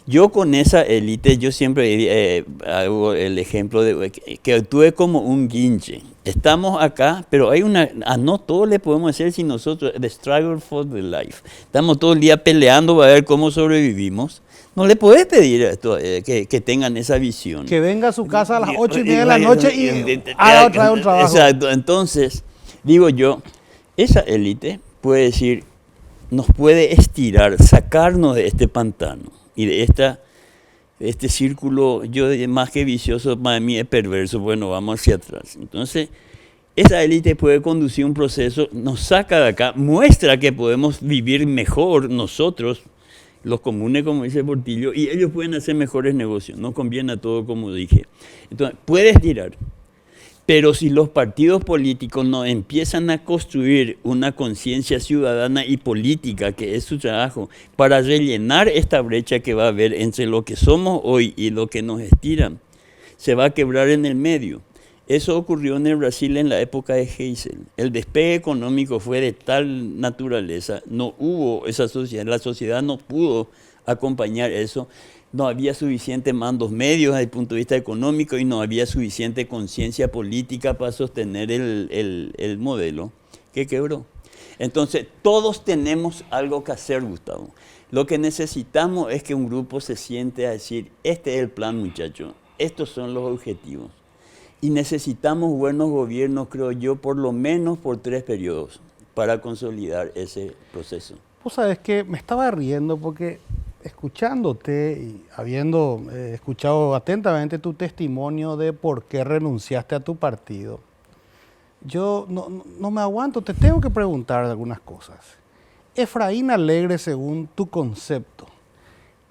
Yo con esa élite, yo siempre hago el ejemplo de que actúe como un guinche. Estamos acá, pero hay no todo le podemos hacer si nosotros, the struggle for the life. Estamos todo el día peleando para ver cómo sobrevivimos. No le podés pedir esto, que tengan esa visión. Que venga a su casa a las 8:30 de la noche y haga otra vez un trabajo. Exacto, entonces, digo yo, esa élite puede decir, nos puede estirar, sacarnos de este pantano. Y de este círculo, yo más que vicioso, para mí es perverso, bueno, vamos hacia atrás. Entonces, esa élite puede conducir un proceso, nos saca de acá, muestra que podemos vivir mejor nosotros, los comunes, como dice Portillo, y ellos pueden hacer mejores negocios, no conviene a todo, como dije. Entonces, puedes tirar, Pero si los partidos políticos no empiezan a construir una conciencia ciudadana y política, que es su trabajo, para rellenar esta brecha que va a haber entre lo que somos hoy y lo que nos estiran, se va a quebrar en el medio. Eso ocurrió en el Brasil en la época de Geisel. El despegue económico fue de tal naturaleza, no hubo esa sociedad, la sociedad no pudo acompañar eso. No había suficientes mandos medios desde el punto de vista económico y no había suficiente conciencia política para sostener el modelo que quebró. Entonces, todos tenemos algo que hacer, Gustavo. Lo que necesitamos es que un grupo se siente a decir, este es el plan, muchachos, estos son los objetivos. Y necesitamos buenos gobiernos, creo yo, por lo menos por 3 periodos para consolidar ese proceso. Vos sabés que me estaba riendo porque escuchándote y habiendo escuchado atentamente tu testimonio de por qué renunciaste a tu partido, yo no me aguanto, te tengo que preguntar algunas cosas. Efraín Alegre, según tu concepto,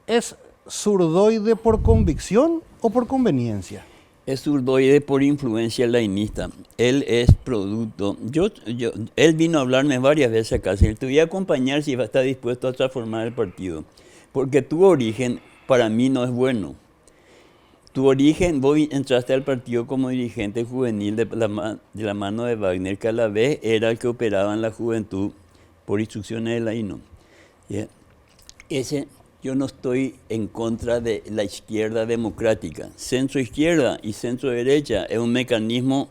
¿es zurdoide por convicción o por conveniencia? Es zurdoide por influencia lainista. Él es producto. Él vino a hablarme varias veces acá. Si te voy a acompañar si va a estar dispuesto a transformar el partido. Porque tu origen para mí no es bueno. Tu origen, vos entraste al partido como dirigente juvenil de la mano de Wagner, que a la vez era el que operaba en la juventud por instrucciones de Laino. ¿Yeah? Yo no estoy en contra de la izquierda democrática. Centro-izquierda y centro-derecha es un mecanismo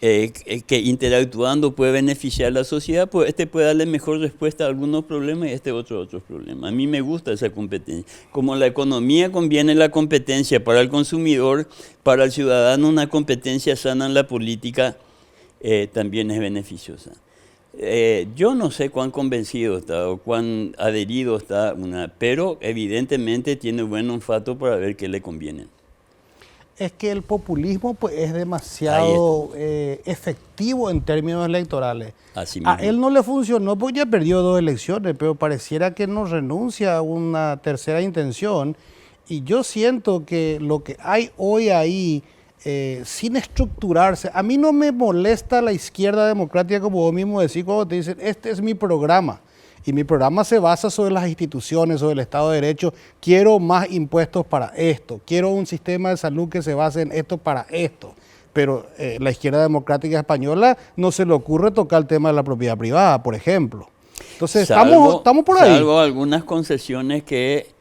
que interactuando puede beneficiar a la sociedad, pues puede darle mejor respuesta a algunos problemas y otros problemas. A mí me gusta esa competencia. Como la economía conviene la competencia para el consumidor, para el ciudadano una competencia sana en la política también es beneficiosa. Yo no sé cuán convencido está o cuán adherido está pero evidentemente tiene buen olfato para ver qué le conviene. Es que el populismo pues, es demasiado efectivo en términos electorales. Así mismo. A él no le funcionó porque ya perdió 2 elecciones, pero pareciera que no renuncia a una tercera intención. Y yo siento que lo que hay hoy ahí, sin estructurarse, a mí no me molesta la izquierda democrática, como vos mismo decís, cuando te dicen, este es mi programa. Y mi programa se basa sobre las instituciones, sobre el Estado de Derecho. Quiero más impuestos para esto. Quiero un sistema de salud que se base en esto para esto. Pero la izquierda democrática española no se le ocurre tocar el tema de la propiedad privada, por ejemplo. Entonces, estamos por ahí. Salvo algunas concesiones que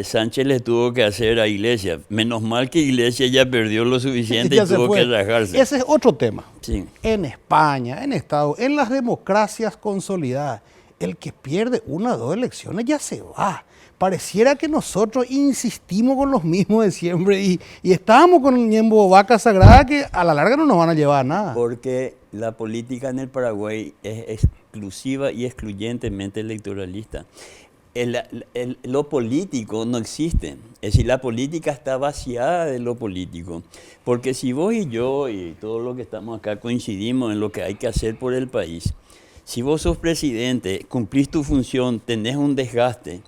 Sánchez le tuvo que hacer a Iglesias. Menos mal que Iglesias ya perdió lo suficiente y tuvo que rajarse. Ese es otro tema. Sí. En España, en Estados, en las democracias consolidadas, el que pierde 1 o 2 elecciones ya se va. Pareciera que nosotros insistimos con los mismos de siempre y estábamos con un ñembo vaca sagrada que a la larga no nos van a llevar a nada. Porque la política en el Paraguay es exclusiva y excluyentemente electoralista. Lo político no existe. Es decir, la política está vaciada de lo político. Porque si vos y yo y todos los que estamos acá coincidimos en lo que hay que hacer por el país, si vos sos presidente, cumplís tu función, tenés un desgaste,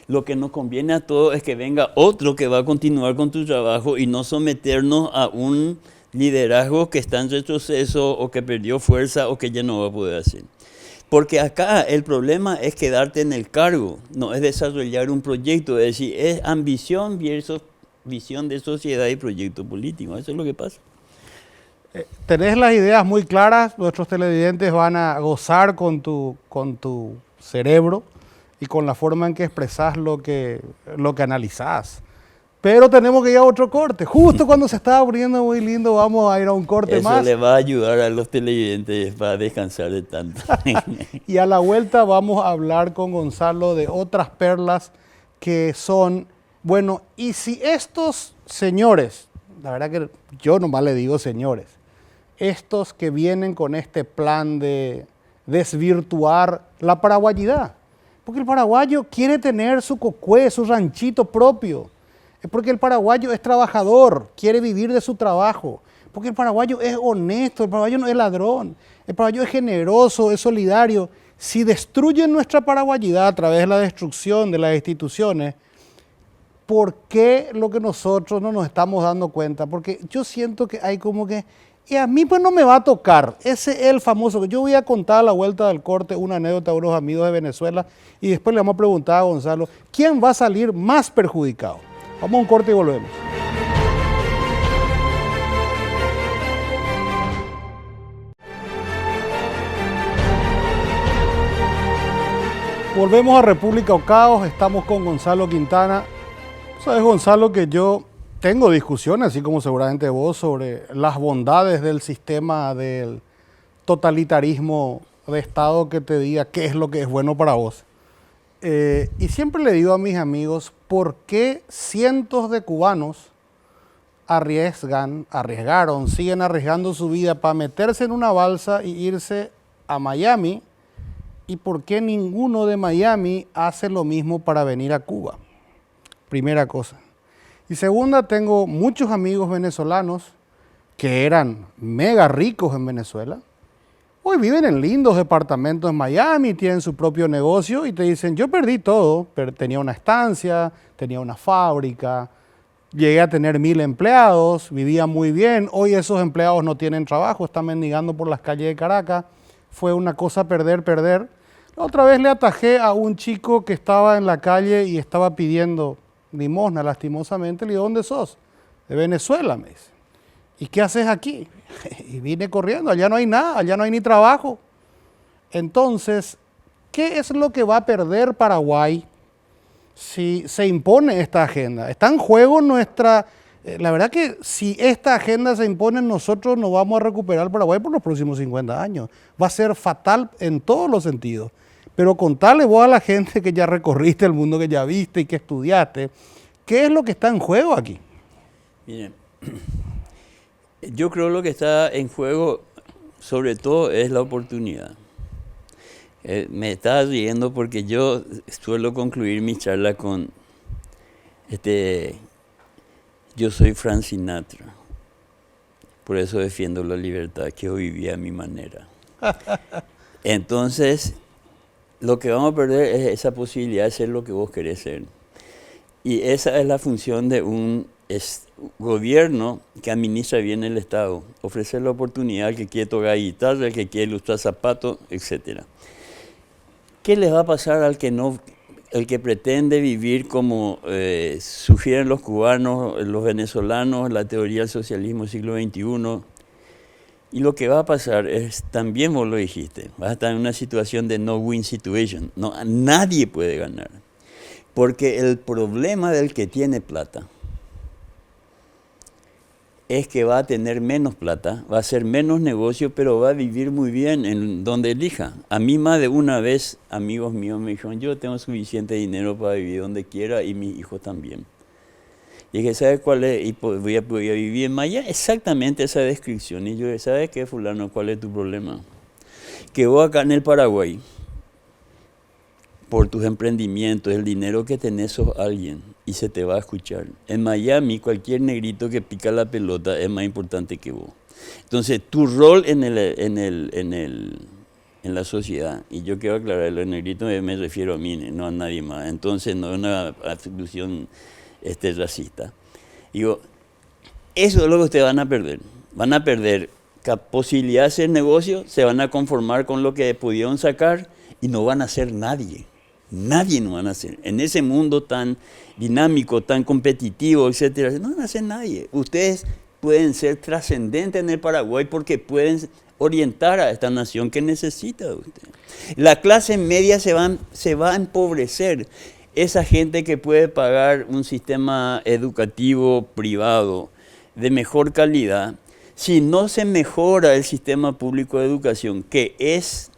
lo que nos conviene a todos es que venga otro que va a continuar con tu trabajo y no someternos a un liderazgo que está en retroceso o que perdió fuerza o que ya no va a poder hacer. Porque acá el problema es quedarte en el cargo, no es desarrollar un proyecto, es decir, es ambición versus visión de sociedad y proyecto político, eso es lo que pasa. Tenés las ideas muy claras, nuestros televidentes van a gozar con tu cerebro y con la forma en que expresás lo que analizás. Pero tenemos que ir a otro corte. Justo cuando se estaba abriendo muy lindo, vamos a ir a un corte más. Eso le va a ayudar a los televidentes para descansar de tanto. Y a la vuelta vamos a hablar con Gonzalo de otras perlas que son, bueno, y si estos señores, la verdad que yo nomás le digo señores, estos que vienen con este plan de desvirtuar la paraguayidad, porque el paraguayo quiere tener su cocué, su ranchito propio, es porque el paraguayo es trabajador, quiere vivir de su trabajo, porque el paraguayo es honesto, el paraguayo no es ladrón, el paraguayo es generoso, es solidario. Si destruyen nuestra paraguayidad a través de la destrucción de las instituciones, ¿por qué lo que nosotros no nos estamos dando cuenta? Porque yo siento que hay como que Y a mí pues no me va a tocar. Ese es el famoso. Yo voy a contar a la vuelta del corte una anécdota de unos amigos de Venezuela y después le vamos a preguntar a Gonzalo, ¿quién va a salir más perjudicado? Vamos a un corte y volvemos. Volvemos a República o Caos, estamos con Gonzalo Quintana. Sabes, Gonzalo, que yo tengo discusiones, así como seguramente vos, sobre las bondades del sistema del totalitarismo de Estado que te diga qué es lo que es bueno para vos. Y siempre le digo a mis amigos, ¿por qué cientos de cubanos arriesgaron, siguen arriesgando su vida para meterse en una balsa y irse a Miami? ¿Y por qué ninguno de Miami hace lo mismo para venir a Cuba? Primera cosa. Y segunda, tengo muchos amigos venezolanos que eran mega ricos en Venezuela. Hoy viven en lindos departamentos en Miami, tienen su propio negocio y te dicen, yo perdí todo, tenía una estancia, tenía una fábrica, llegué a tener 1000 empleados, vivía muy bien, hoy esos empleados no tienen trabajo, están mendigando por las calles de Caracas. Fue una cosa perder. La otra vez le atajé a un chico que estaba en la calle y estaba pidiendo limosna, lastimosamente. Le digo, ¿dónde sos? De Venezuela, me dice. ¿Y qué haces aquí? Y vine corriendo, allá no hay nada, allá no hay ni trabajo. Entonces, ¿qué es lo que va a perder Paraguay si se impone esta agenda? Está en juego nuestra... La verdad que si esta agenda se impone, nosotros no vamos a recuperar Paraguay por los próximos 50 años. Va a ser fatal en todos los sentidos. Pero contarle vos a la gente que ya recorriste el mundo, que ya viste y que estudiaste, ¿qué es lo que está en juego aquí? Miren, yo creo lo que está en juego, sobre todo, es la oportunidad. Me estaba riendo porque yo suelo concluir mi charla con yo soy Frank Sinatra, por eso defiendo la libertad, que yo vivía a mi manera. Entonces, lo que vamos a perder es esa posibilidad de ser lo que vos querés ser. Y esa es la función de un gobierno que administra bien el Estado, ofrecer la oportunidad al que quiere tocar guitarra, al que quiere ilustrar zapatos, etc. ¿Qué les va a pasar al que no... El que pretende vivir como sugieren los cubanos, los venezolanos, la teoría del socialismo del siglo XXI? Y lo que va a pasar es, también vos lo dijiste, vas a estar en una situación de no-win situation. No, nadie puede ganar. Porque el problema del que tiene plata es que va a tener menos plata, va a hacer menos negocio, pero va a vivir muy bien en donde elija. A mí más de una vez, amigos míos me dijeron, yo tengo suficiente dinero para vivir donde quiera y mis hijos también. Y dije, ¿sabes cuál es? Y voy a vivir en Miami, exactamente esa descripción. Y yo dije, ¿sabes qué, fulano? ¿Cuál es tu problema? Que vos acá en el Paraguay, por tus emprendimientos, el dinero que tenés sos alguien y se te va a escuchar. En Miami, cualquier negrito que pica la pelota es más importante que vos. Entonces, tu rol en la sociedad, y yo quiero aclarar, el negrito me refiero a mí, no a nadie más. Entonces, no es una atribución racista. Digo, eso es lo que ustedes van a perder. Van a perder posibilidad de hacer negocio, se van a conformar con lo que pudieron sacar y no van a ser nadie. Nadie no van a hacer. En ese mundo tan dinámico, tan competitivo, etcétera, no van a ser nadie. Ustedes pueden ser trascendentes en el Paraguay porque pueden orientar a esta nación que necesita de ustedes. La clase media se va a empobrecer. Esa gente que puede pagar un sistema educativo privado de mejor calidad, si no se mejora el sistema público de educación, que es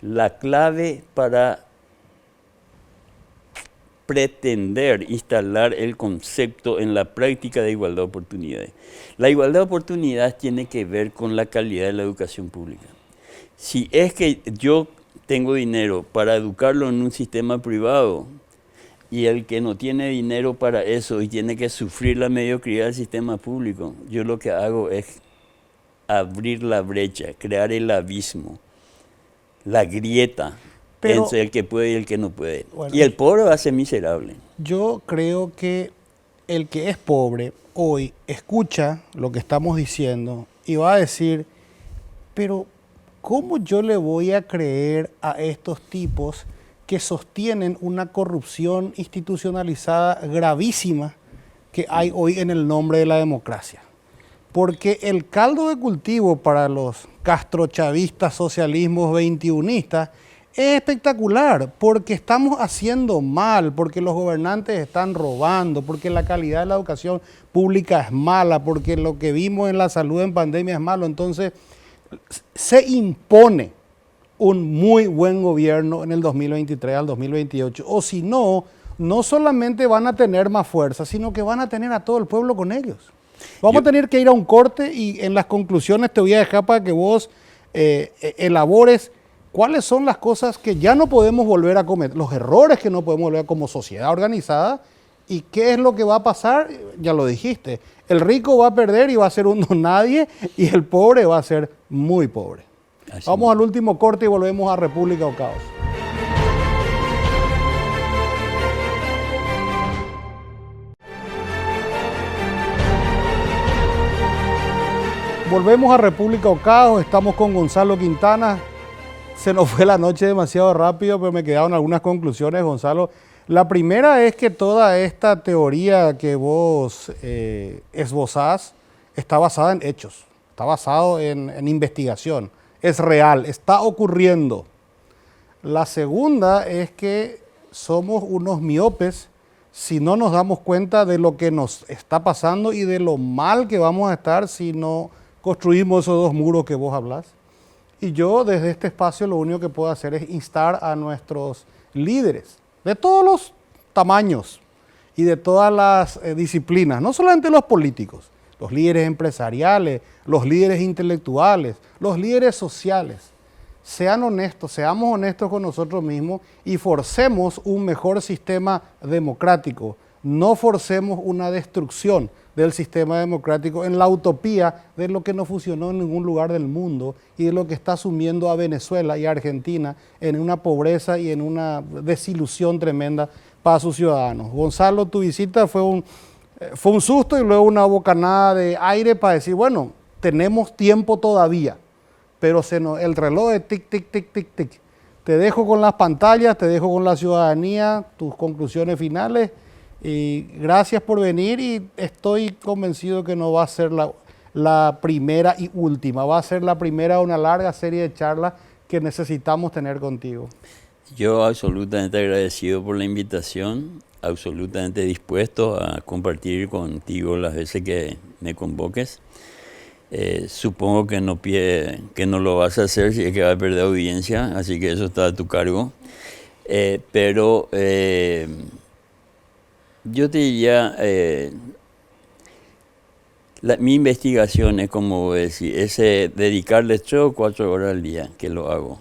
la clave para pretender instalar el concepto en la práctica de igualdad de oportunidades. La igualdad de oportunidades tiene que ver con la calidad de la educación pública. Si es que yo tengo dinero para educarlo en un sistema privado y el que no tiene dinero para eso y tiene que sufrir la mediocridad del sistema público, yo lo que hago es abrir la brecha, crear el abismo, la grieta, entre el que puede y el que no puede. Bueno, y el pobre va a ser miserable. Yo creo que el que es pobre hoy escucha lo que estamos diciendo y va a decir, pero ¿cómo yo le voy a creer a estos tipos que sostienen una corrupción institucionalizada gravísima que hay hoy en el nombre de la democracia? Porque el caldo de cultivo para los castrochavistas, socialismos veintiunistas, es espectacular, porque estamos haciendo mal, porque los gobernantes están robando, porque la calidad de la educación pública es mala, porque lo que vimos en la salud en pandemia es malo. Entonces, se impone un muy buen gobierno en el 2023 al 2028. O si no, no solamente van a tener más fuerza, sino que van a tener a todo el pueblo con ellos. Vamos a tener que ir a un corte y en las conclusiones te voy a dejar para que vos elabores cuáles son las cosas que ya no podemos volver a cometer, los errores que no podemos volver como sociedad organizada y qué es lo que va a pasar. Ya lo dijiste, el rico va a perder y va a ser un don nadie y el pobre va a ser muy pobre. Vamos al último corte y volvemos a República o Caos. Volvemos a República o Caos, estamos con Gonzalo Quintana. Se nos fue la noche demasiado rápido, pero me quedaron algunas conclusiones, Gonzalo. La primera es que toda esta teoría que vos esbozás está basada en hechos, está basado en investigación, es real, está ocurriendo. La segunda es que somos unos miopes si no nos damos cuenta de lo que nos está pasando y de lo mal que vamos a estar si no construimos esos dos muros que vos hablás. Y yo desde este espacio lo único que puedo hacer es instar a nuestros líderes de todos los tamaños y de todas las disciplinas, no solamente los políticos, los líderes empresariales, los líderes intelectuales, los líderes sociales. Sean honestos, seamos honestos con nosotros mismos y forcemos un mejor sistema democrático. No forcemos una destrucción del sistema democrático en la utopía de lo que no funcionó en ningún lugar del mundo y de lo que está sumiendo a Venezuela y a Argentina en una pobreza y en una desilusión tremenda para sus ciudadanos. Gonzalo, tu visita fue un susto y luego una bocanada de aire para decir, bueno, tenemos tiempo todavía, pero el reloj de tic, tic, tic, tic, tic. Te dejo con las pantallas, te dejo con la ciudadanía, tus conclusiones finales. Y gracias por venir y estoy convencido que no va a ser la primera y última, va a ser la primera de una larga serie de charlas que necesitamos tener contigo. Yo absolutamente agradecido por la invitación, absolutamente dispuesto a compartir contigo las veces que me convoques. Supongo que no lo vas a hacer si es que vas a perder audiencia, así que eso está a tu cargo. Pero yo te diría, mi investigación es como decir, es dedicarle 3 o 4 horas al día que lo hago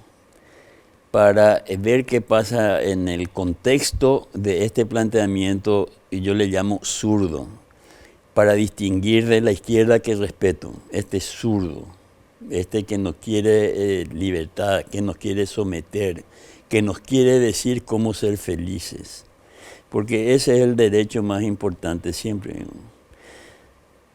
para ver qué pasa en el contexto de este planteamiento, y yo le llamo zurdo, para distinguir de la izquierda que respeto, este zurdo, este que nos quiere libertad, que nos quiere someter, que nos quiere decir cómo ser felices. Porque ese es el derecho más importante siempre.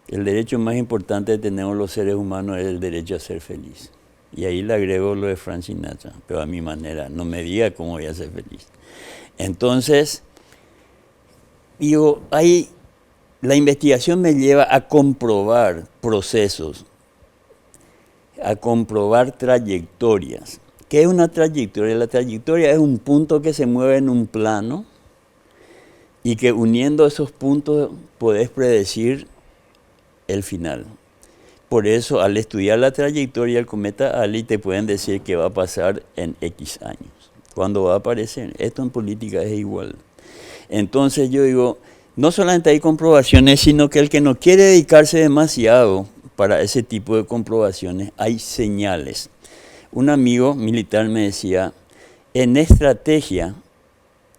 El derecho más importante que tenemos los seres humanos es el derecho a ser feliz. Y ahí le agrego lo de Frank Sinatra, pero a mi manera, no me diga cómo voy a ser feliz. Entonces, digo, la investigación me lleva a comprobar procesos, a comprobar trayectorias. ¿Qué es una trayectoria? La trayectoria es un punto que se mueve en un plano y que uniendo esos puntos podés predecir el final. Por eso, al estudiar la trayectoria del cometa Halley, te pueden decir qué va a pasar en X años. ¿Cuándo va a aparecer? Esto en política es igual. Entonces yo digo, no solamente hay comprobaciones, sino que el que no quiere dedicarse demasiado para ese tipo de comprobaciones, hay señales. Un amigo militar me decía, en estrategia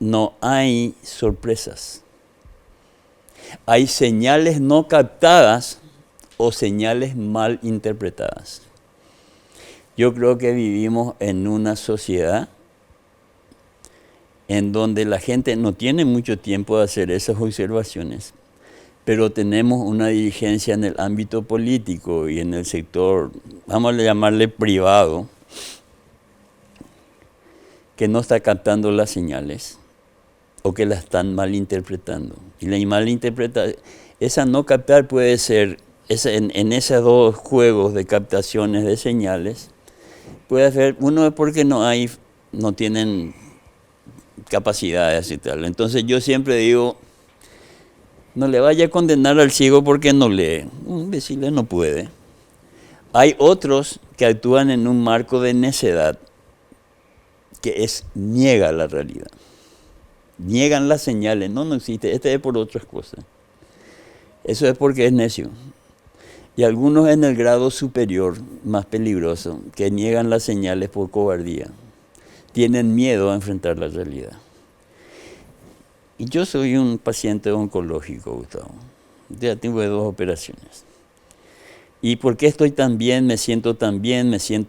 no hay sorpresas. Hay señales no captadas o señales mal interpretadas. Yo creo que vivimos en una sociedad en donde la gente no tiene mucho tiempo de hacer esas observaciones, pero tenemos una dirigencia en el ámbito político y en el sector, vamos a llamarle privado, que no está captando las señales o que las están malinterpretando. Y la malinterpretación, esa no captar puede ser, en esos dos juegos de captaciones de señales, puede ser, uno es porque no tienen capacidades y tal. Entonces yo siempre digo, no le vaya a condenar al ciego porque no lee. Un imbécil no puede. Hay otros que actúan en un marco de necedad, que niega la realidad. Niegan las señales, no existe, este es por otras cosas. Eso es porque es necio. Y algunos en el grado superior, más peligroso, que niegan las señales por cobardía, tienen miedo a enfrentar la realidad. Y yo soy un paciente oncológico, Gustavo. Ya tengo 2 operaciones. ¿Y por qué estoy tan bien, me siento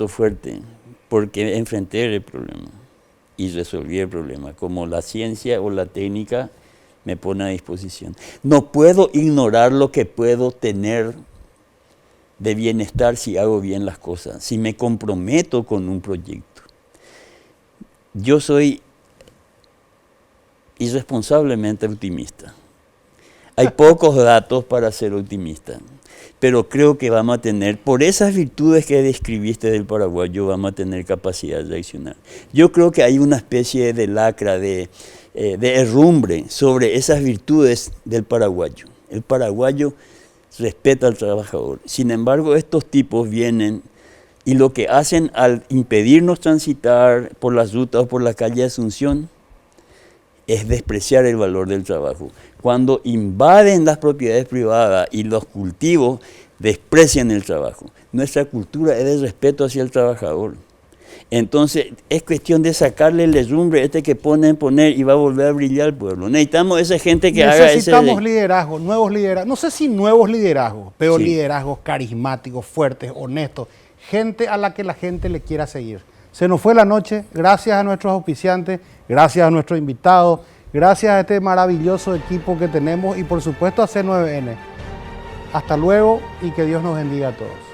fuerte? Porque enfrenté el problema y resolví el problema, como la ciencia o la técnica me pone a disposición. No puedo ignorar lo que puedo tener de bienestar si hago bien las cosas, si me comprometo con un proyecto. Yo soy irresponsablemente optimista. Hay pocos datos para ser optimista, pero creo que vamos a tener, por esas virtudes que describiste del paraguayo, vamos a tener capacidad de reaccionar. Yo creo que hay una especie de lacra, de herrumbre sobre esas virtudes del paraguayo. El paraguayo respeta al trabajador. Sin embargo, estos tipos vienen y lo que hacen al impedirnos transitar por las rutas o por la calle de Asunción es despreciar el valor del trabajo. Cuando invaden las propiedades privadas y los cultivos, desprecian el trabajo. Nuestra cultura es de respeto hacia el trabajador. Entonces, es cuestión de sacarle el herrumbre que poner y va a volver a brillar el pueblo. Necesitamos esa gente que haga ese... Necesitamos liderazgos, nuevos liderazgos. No sé si nuevos liderazgos, pero sí, liderazgos carismáticos, fuertes, honestos. Gente a la que la gente le quiera seguir. Se nos fue la noche, gracias a nuestros auspiciantes, gracias a nuestros invitados, gracias a este maravilloso equipo que tenemos y por supuesto a C9N. Hasta luego y que Dios nos bendiga a todos.